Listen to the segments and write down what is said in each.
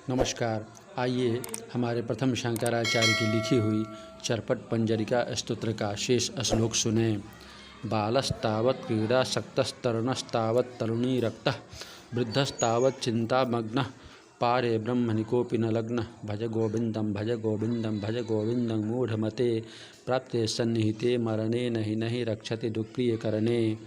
नमस्कार। आइए हमारे प्रथम शंकराचार्य की लिखी हुई चरपट पंजरिका स्तोत्र का शेष श्लोक सुने। बालस्तावत् क्रीडासक्तस्तरुणस्तावत् तरुणीरक्तः वृद्धस्तावत् चिन्तामग्नः पारे ब्रह्मणि न लग्नः भज गोविंदम भज गोविंदम भज गोविंदम मूढ़मते प्राप्ते सन्निहिते मरणे नहीं रक्षति दुष्क्रिय करणे।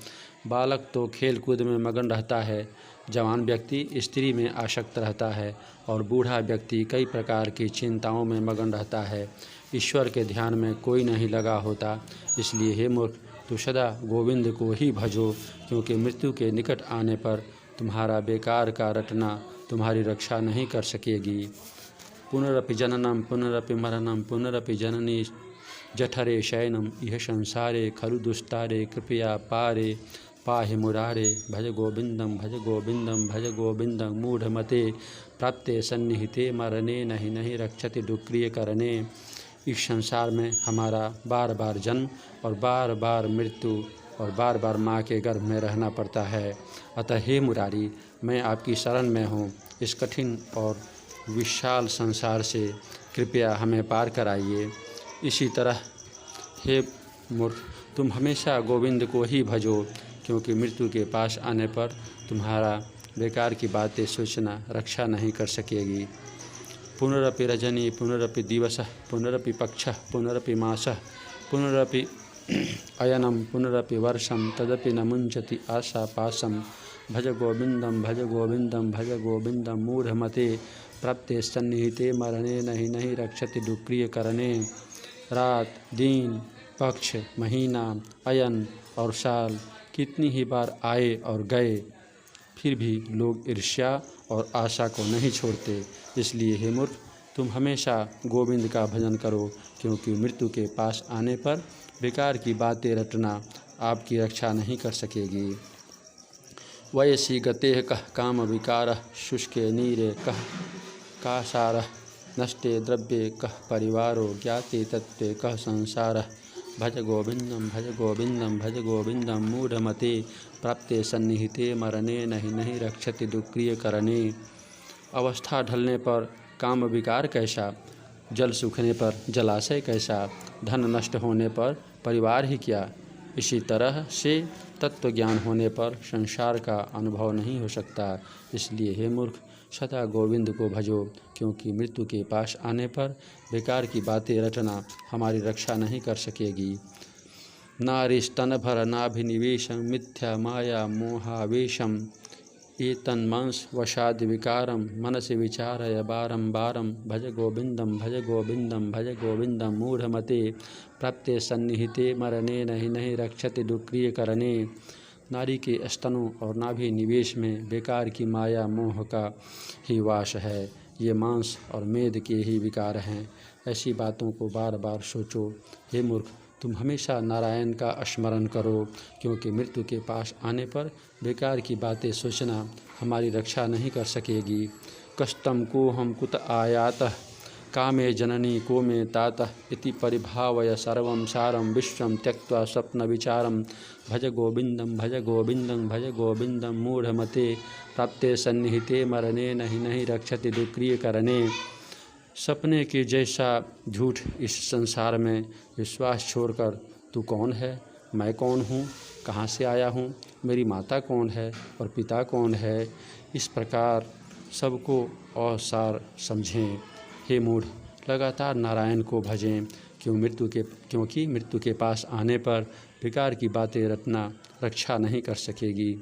बालक तो खेल कूद में मगन रहता है, जवान व्यक्ति स्त्री में आसक्त रहता है और बूढ़ा व्यक्ति कई प्रकार की चिंताओं में मगन रहता है। ईश्वर के ध्यान में कोई नहीं लगा होता। इसलिए हे मूर्ख, तू सदा गोविंद को ही भजो, क्योंकि मृत्यु के निकट आने पर तुम्हारा बेकार का रटना तुम्हारी रक्षा नहीं कर सकेगी। पुनरपि जननम पुनरपि मरणम पुनरपि जननी जठरे शयनम यह संसारे खलु दुस्तारे कृपया पारे पाहि मुरारे भज गोविंदम भज गोविंदम भज गोविंदम मूढ़मते प्राप्ते सन्निहिते मरणे नहीं रक्षति दुष्क्रिय करणे। इस संसार में हमारा बार बार जन्म और बार बार मृत्यु और बार बार माँ के गर्भ में रहना पड़ता है। अतः हे मुरारी, मैं आपकी शरण में हूँ। इस कठिन और विशाल संसार से कृपया हमें पार कराइए। इसी तरह हे मूर्ख, तुम हमेशा गोविंद को ही भजो, क्योंकि मृत्यु के पास आने पर तुम्हारा बेकार की बातें सोचना रक्षा नहीं कर सकेगी। पुनरपि रजनी पुनरपि दिवसः पुनरपि पक्षः पुनरपि मासः पुनरपि अयनम पुनरपि वर्षम तदपि न मुंचति आशा पाशम भज गोविंदम भज गोविंदम भज गोविंदम मूढ़मते प्राप्ते सन्निहिते मरणे नहीं रक्षति दुष्क्रिय करणे। रात, दिन, पक्ष, महीना, अयन और साल कितनी ही बार आए और गए, फिर भी लोग ईर्ष्या और आशा को नहीं छोड़ते। इसलिए हे मूर्ख, तुम हमेशा गोविंद का भजन करो, क्योंकि मृत्यु के पास आने पर बेकार की बातें रटना आपकी रक्षा नहीं कर सकेगी। वयसि गतेः कः काम विकारः शुष्के नीरे कः कासारः नष्टे द्रव्ये कः परिवारो ज्ञाते तत्त्वे कः संसारः भज गोविंदम भज गोविंदम भज गोविंदम मूढ़मते प्राप्ते सन्निहिते मरणे नहीं रक्षति दुष्क्रिय करणे। अवस्था ढलने पर काम विकार कैसा, जल सूखने पर जलाशय कैसा, धन नष्ट होने पर परिवार ही क्या, इसी तरह से तत्व ज्ञान होने पर संसार का अनुभव नहीं हो सकता। इसलिए हे मूर्ख, सदा गोविंद को भजो, क्योंकि मृत्यु के पास आने पर बेकार की बातें रटना हमारी रक्षा नहीं कर सकेगी। नारीस्तन भर नाभिनिवेशं मिथ्या माया मोहावेशम एतन्मांस वशाद विकारम मनसि विचारय बारंबारम भज गोविंदम भज गोविंदम भज गोविंदम मूढ़मते प्राप्ते सन्निहिते मरणे नहीं रक्षति दुष्क्रिय करणे। नारी के स्तनों और नाभि निवेश में बेकार की माया मोह का ही वास है। ये मांस और मेद के ही विकार हैं। ऐसी बातों को बार बार सोचो। हे मूर्ख, तुम हमेशा नारायण का स्मरण करो, क्योंकि मृत्यु के पास आने पर बेकार की बातें सोचना हमारी रक्षा नहीं कर सकेगी। कष्टम को हम कुत आयातः कामे जननी को मे तातः इति परिभावय सर्वं सारं विश्वं त्यक्त्वा स्वप्न विचारम भज गोविंदम भज गोविंदम भज गोविंदम मूढ़मते प्राप्ते सन्निहिते मरणे नहीं रक्षति दुष्क्रिय करणे। सपने के जैसा झूठ इस संसार में विश्वास छोड़कर तू कौन है, मैं कौन हूँ, कहाँ से आया हूँ, मेरी माता कौन है और पिता कौन है, इस प्रकार सबको असार समझें। हे मूढ़, लगातार नारायण को भजें, क्योंकि मृत्यु के पास आने पर बेकार की बातें रटना रक्षा नहीं कर सकेगी।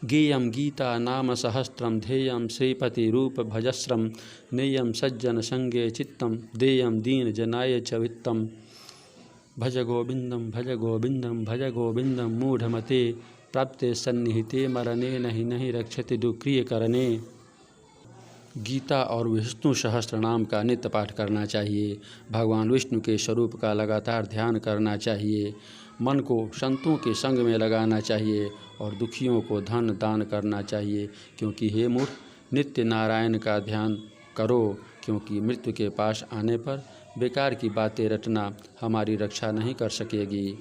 गेयम गीता नाम सहस्त्रम ध्येयम श्रीपति रूप भजस्रम नेयम सज्जन संगे चित्तम देयम दीन जनाय च वित्तम भज गोविंदम भज गोविंदम भज गोविंदम मूढ़मते प्राप्ते सन्निहिते मरणे नहीं रक्षति दुष्क्रिय करणे। गीता और विष्णु सहस्त्र नाम का नित्य पाठ करना चाहिए। भगवान विष्णु के स्वरूप का लगातार ध्यान करना चाहिए। मन को संतों के संग में लगाना चाहिए और दुखियों को धन दान करना चाहिए। क्योंकि हे मूर्ख, नित्य नारायण का ध्यान करो, क्योंकि मृत्यु के पास आने पर बेकार की बातें रटना हमारी रक्षा नहीं कर सकेगी।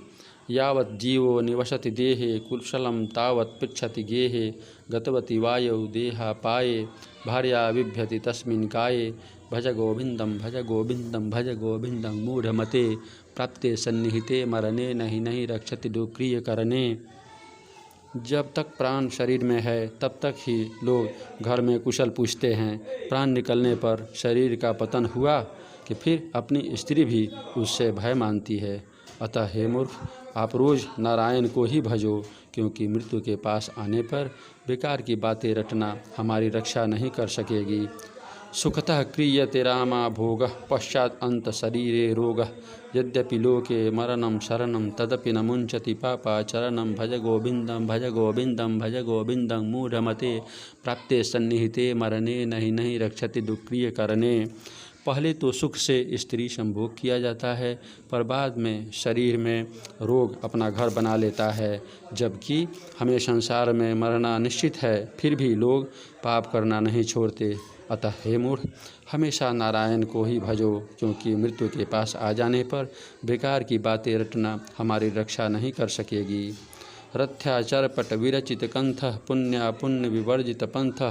यावत् जीवो निवसति देहे कुशलं तावत् पृच्छति गेहे गतवती वायौ देहापाये भार्या बिभ्यति तस्मिन् काये भज गोविंदम भज गोविंदम भज गोविंदम मूढ़मते प्राप्ते सन्निहिते मरणे नहीं नहीं रक्षति दुक्रिय करने। जब तक प्राण शरीर में है तब तक ही लोग घर में कुशल पूछते हैं। प्राण निकलने पर शरीर का पतन हुआ कि फिर अपनी स्त्री भी उससे भय मानती है। अतः हे मूर्ख, आप रोज़ नारायण को ही भजो, क्योंकि मृत्यु के पास आने पर बेकार की बातें रटना हमारी रक्षा नहीं कर सकेगी। सुखतः क्रियते रामा भोगः पश्चात अंत शरीरे रोगः यद्यपि लोके मरणं शरणं तदपि न मुंचति पापाचरणं भज गोविंदम भज गोविंदम भज गोविंदम मूढ़मते प्राप्ते सन्निहिते मरणे नहीं नहीं रक्षति दुक्रिय करने। पहले तो सुख से स्त्री संभोग किया जाता है, पर बाद में शरीर में रोग अपना घर बना लेता है। जबकि हमें संसार में मरना निश्चित है, फिर भी लोग पाप करना नहीं छोड़ते। अतः हे मूढ़, हमेशा नारायण को ही भजो, क्योंकि मृत्यु के पास आ जाने पर बेकार की बातें रटना हमारी रक्षा नहीं कर सकेगी। रथ्याचरपट विरचित कंथ पुण्या पुण्य विवर्जित पंथ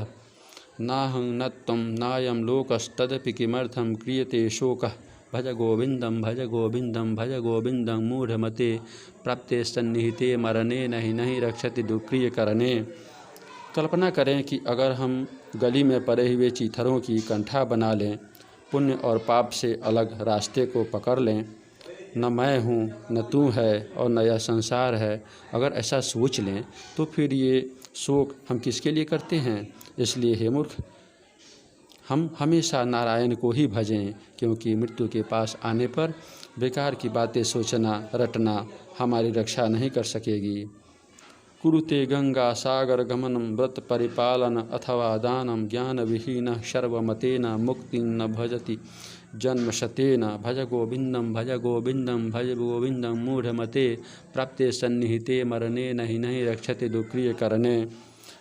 नाहं न त्वं नायं लोकस्तदपि किमर्थं क्रियते शोकः भज गोविंदम भज गोविंदम भज गोविंदम मूढ़मते प्राप्ते सन्निहिते मरणे नहीं नहीं रक्षति दुक्रिय करने। कल्पना करें कि अगर हम गली में पड़े हुए चीथरों की कंठा बना लें, पुण्य और पाप से अलग रास्ते को पकड़ लें, न मैं हूँ न तू है और न यह संसार है, अगर ऐसा सोच लें तो फिर ये शोक हम किसके लिए करते हैं। इसलिए हे मूर्ख, हम हमेशा नारायण को ही भजें, क्योंकि मृत्यु के पास आने पर बेकार की बातें सोचना रटना हमारी रक्षा नहीं कर सकेगी। कुरुते गंगा सागर गमनम व्रत परिपालन अथवा दानम ज्ञान विहीन सर्वमतेन मुक्ति न भजति जन्म शतेन भज गोविंदम भज गोविंदम भज गोविंदम मूढ़मते प्राप्ते सन्निहिते मरणे नहीं नहीं रक्षते दुक्रिय करने।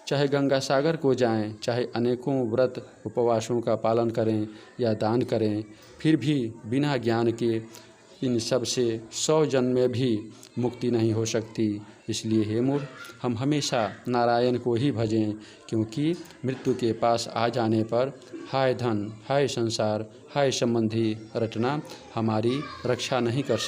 चाहे गंगा सागर को जाएं, चाहे अनेकों व्रत उपवासों का पालन करें या दान करें, फिर भी बिना ज्ञान के इन सब से 100 जन्म में भी मुक्ति नहीं हो सकती। इसलिए हे मूढ़, हम हमेशा नारायण को ही भजें, क्योंकि मृत्यु के पास आ जाने पर हाय धन हाय संसार हाय संबंधी रटना हमारी रक्षा नहीं कर सकती।